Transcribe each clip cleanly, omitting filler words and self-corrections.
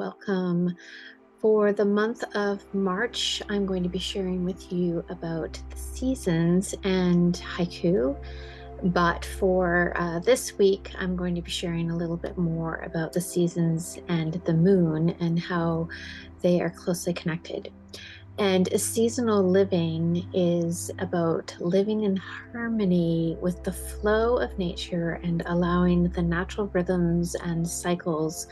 welcome. For the month of March, I'm going to be sharing with you about the seasons and haiku. But for this week, I'm going to be sharing a little bit more about the seasons and the moon and how they are closely connected. And seasonal living is about living in harmony with the flow of nature and allowing the natural rhythms and cycles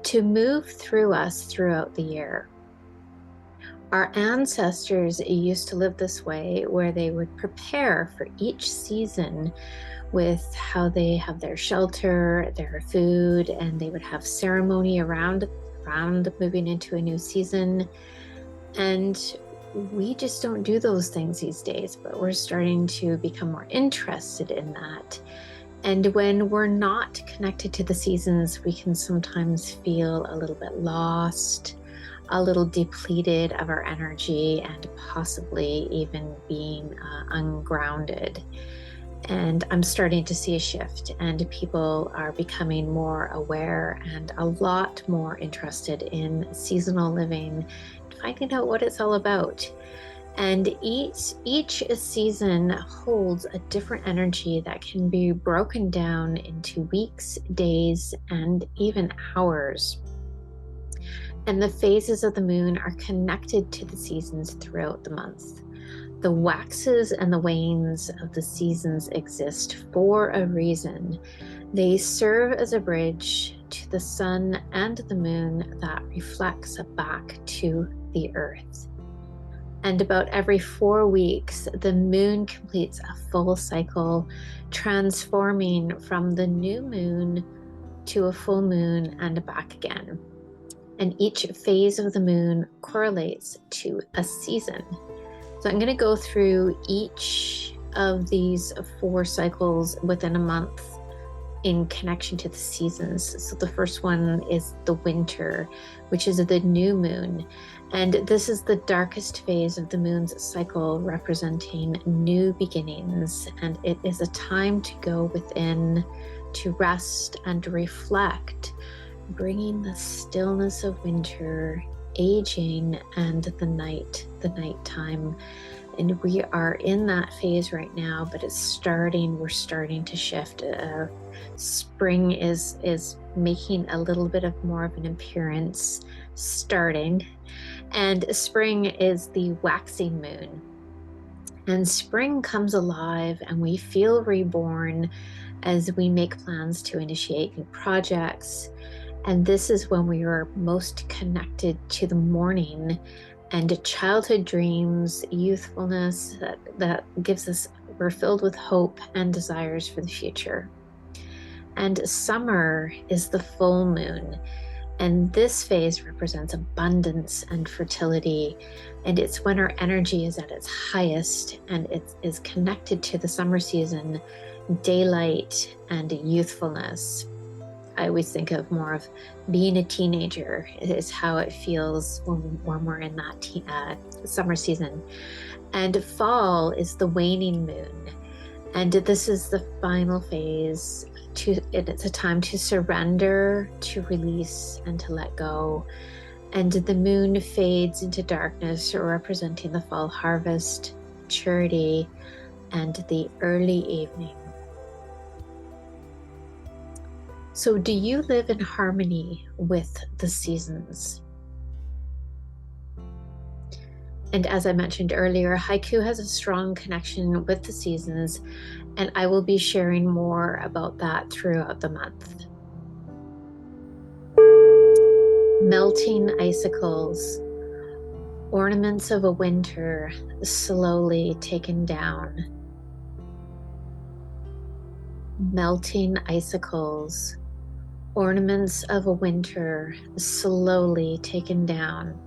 to move through us throughout the year. Our ancestors used to live this way, where they would prepare for each season with how they have their shelter, their food, and they would have ceremony around moving into a new season. And we just don't do those things these days, but we're starting to become more interested in that. And when we're not connected to the seasons, we can sometimes feel a little bit lost, a little depleted of our energy, and possibly even being ungrounded. And I'm starting to see a shift, and people are becoming more aware and a lot more interested in seasonal living, finding out what it's all about. And each season holds a different energy that can be broken down into weeks, days, and even hours. And the phases of the moon are connected to the seasons throughout the month. The waxes and the wanes of the seasons exist for a reason. They serve as a bridge to the sun and the moon that reflects back to the earth. And about every 4 weeks, the moon completes a full cycle, transforming from the new moon to a full moon and back again. And each phase of the moon correlates to a season. So I'm going to go through each of these 4 cycles within a month in connection to the seasons. So the first one is the winter, which is the new moon. And this is the darkest phase of the moon's cycle, representing new beginnings. And it is a time to go within, to rest and reflect, bringing the stillness of winter, aging, and the nighttime. And we are in that phase right now, but we're starting to shift. Spring is making a little bit of more of an appearance, starting. And spring is the waxing moon. And spring comes alive and we feel reborn as we make plans to initiate new projects. And this is when we are most connected to the morning and childhood dreams, youthfulness that gives us, we're filled with hope and desires for the future. And summer is the full moon. And this phase represents abundance and fertility. And it's when our energy is at its highest, and it is connected to the summer season, daylight, and youthfulness. I always think of more of being a teenager is how it feels when we're in that summer season. And fall is the waning moon. And this is the final phase. It's a time to surrender, to release, and to let go. And the moon fades into darkness, representing the fall harvest, maturity, and the early evening. So do you live in harmony with the seasons? And as I mentioned earlier, haiku has a strong connection with the seasons, and I will be sharing more about that throughout the month. Melting icicles, ornaments of a winter slowly taken down. Melting icicles, ornaments of a winter slowly taken down.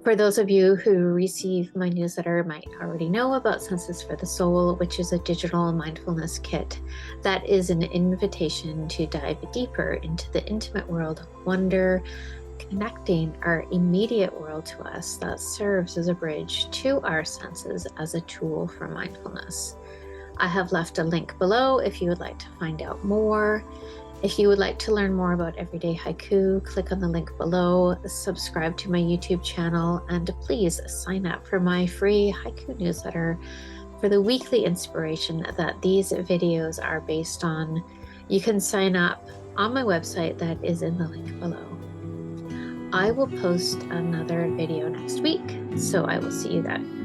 For those of you who receive my newsletter might already know about Senses for the Soul, which is a digital mindfulness kit that is an invitation to dive deeper into the intimate world of wonder, connecting our immediate world to us that serves as a bridge to our senses as a tool for mindfulness. I have left a link below if you would like to find out more. If you would like to learn more about everyday haiku, click on the link below, subscribe to my YouTube channel, and please sign up for my free haiku newsletter for the weekly inspiration that these videos are based on. You can sign up on my website that is in the link below. I will post another video next week, so I will see you then.